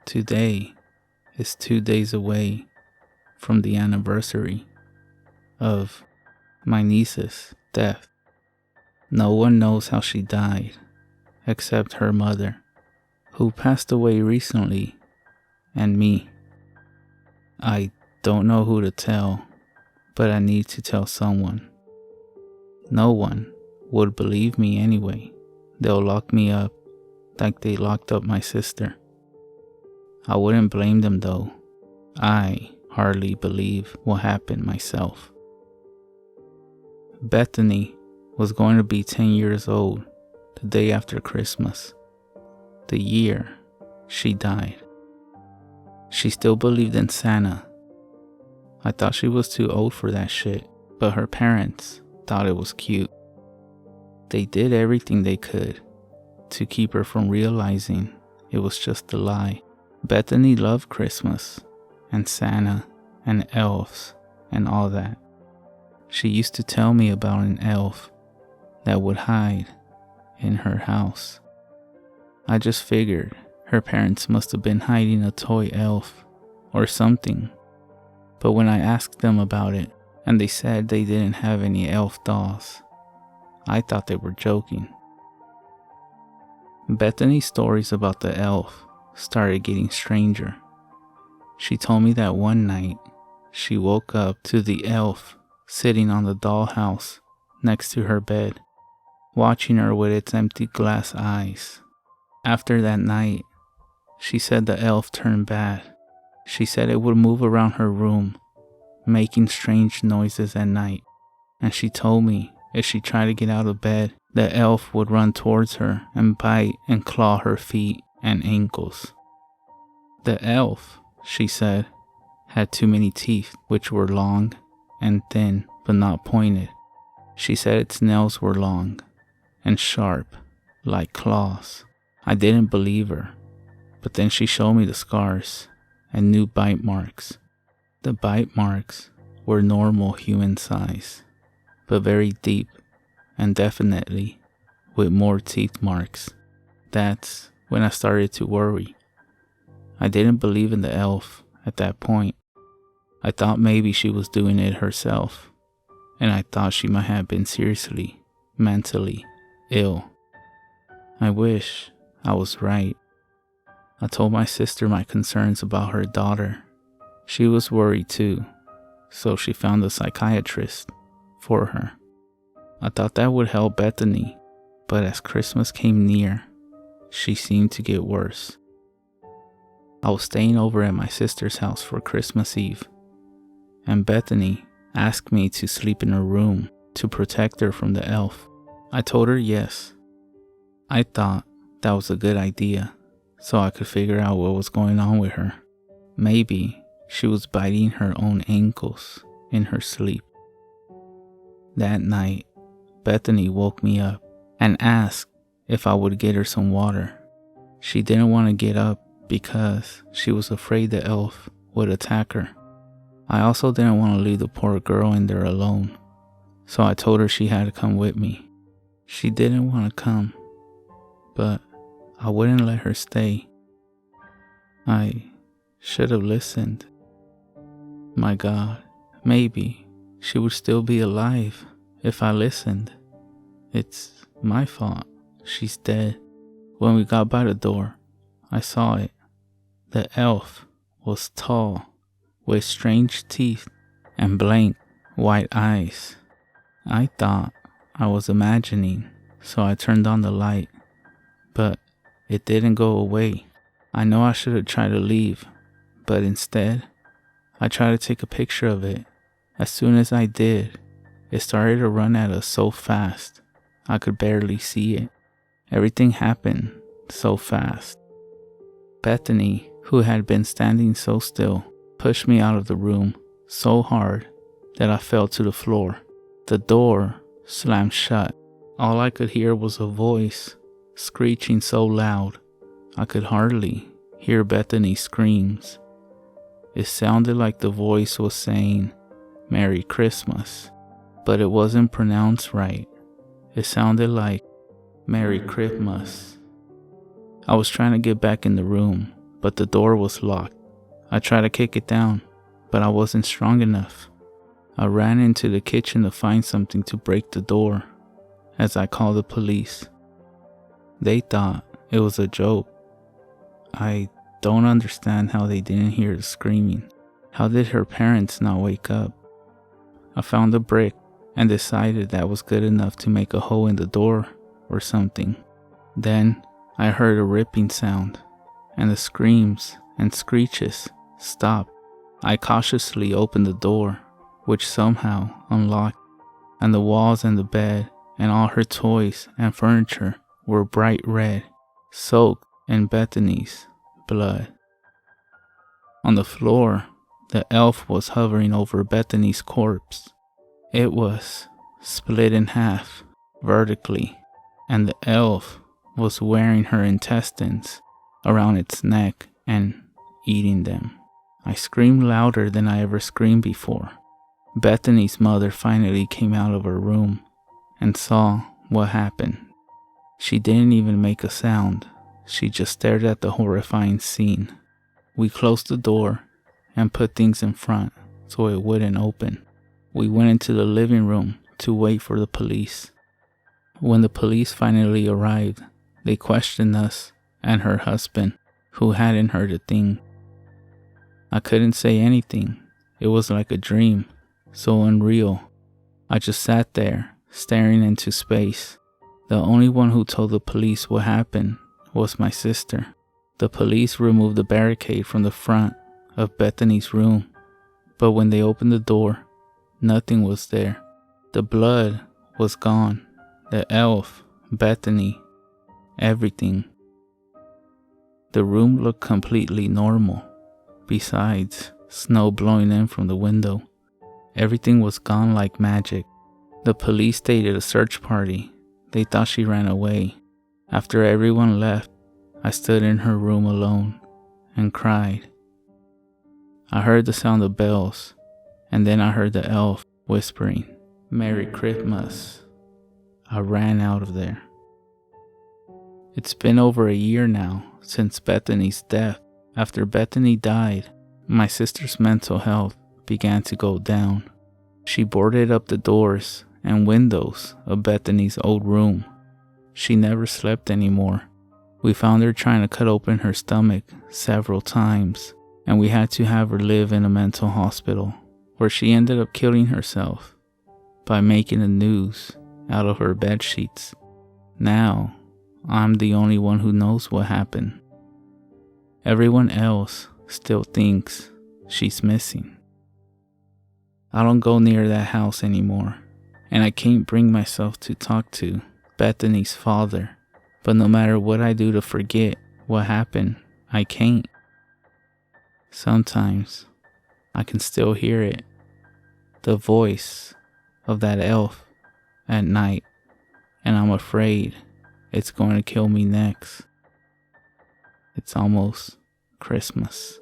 Today is 2 days away from the anniversary of my niece's death. No one knows how she died except her mother, who passed away recently, and me. I don't know who to tell, but I need to tell someone. No one would believe me anyway. They'll lock me up like they locked up my sister. I wouldn't blame them though. I hardly believe what happened myself. Bethany was going to be 10 years old the day after Christmas, the year she died. She still believed in Santa. I thought she was too old for that shit, but her parents thought it was cute. They did everything they could to keep her from realizing it was just a lie. Bethany loved Christmas and Santa and elves and all that. She used to tell me about an elf that would hide in her house. I just figured her parents must have been hiding a toy elf or something. But when I asked them about it and they said they didn't have any elf dolls, I thought they were joking. Bethany's stories about the elf started getting stranger. She told me that one night she woke up to the elf sitting on the dollhouse next to her bed, watching her with its empty glass eyes. After that night, she said the elf turned bad. She said it would move around her room, making strange noises at night, and she told me if she tried to get out of bed, the elf would run towards her and bite and claw her feet and ankles. The elf, she said, had too many teeth, which were long and thin but not pointed. She said its nails were long and sharp like claws. I didn't believe her, but then she showed me the scars and new bite marks. The bite marks were normal human size, but very deep and definitely with more teeth marks. That's when I started to worry. I didn't believe in the elf at that point. I thought maybe she was doing it herself, and I thought she might have been seriously, mentally ill. I wish I was right. I told my sister my concerns about her daughter. She was worried too, so she found a psychiatrist for her. I thought that would help Bethany, but as Christmas came near, she seemed to get worse. I was staying over at my sister's house for Christmas Eve, and Bethany asked me to sleep in her room to protect her from the elf. I told her yes. I thought that was a good idea, so I could figure out what was going on with her. Maybe she was biting her own ankles in her sleep. That night, Bethany woke me up and asked if I would get her some water. She didn't want to get up because she was afraid the elf would attack her. I also didn't want to leave the poor girl in there alone, so I told her she had to come with me. She didn't want to come, but I wouldn't let her stay. I should have listened. My God, maybe she would still be alive if I listened. It's my fault. She's dead. When we got by the door, I saw it. The elf was tall, with strange teeth and blank white eyes. I thought I was imagining, so I turned on the light, but it didn't go away. I know I should have tried to leave, but instead, I tried to take a picture of it. As soon as I did, it started to run at us so fast, I could barely see it. Everything happened so fast. Bethany, who had been standing so still, pushed me out of the room so hard that I fell to the floor. The door slammed shut. All I could hear was a voice screeching so loud I could hardly hear Bethany's screams. It sounded like the voice was saying Merry Christmas, but it wasn't pronounced right. It sounded like Merry Christmas. I was trying to get back in the room, but the door was locked. I tried to kick it down, but I wasn't strong enough. I ran into the kitchen to find something to break the door as I called the police. They thought it was a joke. I don't understand how they didn't hear the screaming. How did her parents not wake up? I found a brick and decided that was good enough to make a hole in the door or something. Then I heard a ripping sound, and the screams and screeches stopped. I cautiously opened the door, which somehow unlocked, and the walls and the bed and all her toys and furniture were bright red, soaked in Bethany's blood. On the floor, the elf was hovering over Bethany's corpse. It was split in half vertically, and the elf was wearing her intestines around its neck and eating them. I screamed louder than I ever screamed before. Bethany's mother finally came out of her room and saw what happened. She didn't even make a sound. She just stared at the horrifying scene. We closed the door and put things in front so it wouldn't open. We went into the living room to wait for the police. When the police finally arrived, they questioned us and her husband, who hadn't heard a thing. I couldn't say anything. It was like a dream, so unreal. I just sat there, staring into space. The only one who told the police what happened was my sister. The police removed the barricade from the front of Bethany's room, but when they opened the door, nothing was there. The blood was gone. The elf, Bethany, everything. The room looked completely normal. Besides, snow blowing in from the window. Everything was gone like magic. The police staged a search party. They thought she ran away. After everyone left, I stood in her room alone and cried. I heard the sound of bells, and then I heard the elf whispering, "Merry Christmas." I ran out of there. It's been over a year now since Bethany's death. After Bethany died, my sister's mental health began to go down. She boarded up the doors and windows of Bethany's old room. She never slept anymore. We found her trying to cut open her stomach several times, and we had to have her live in a mental hospital, where she ended up killing herself by making a noose out of her bed sheets. Now, I'm the only one who knows what happened. Everyone else still thinks she's missing. I don't go near that house anymore, and I can't bring myself to talk to Bethany's father. But no matter what I do to forget what happened, I can't. Sometimes I can still hear it, the voice of that elf at night, and I'm afraid it's going to kill me next. It's almost Christmas.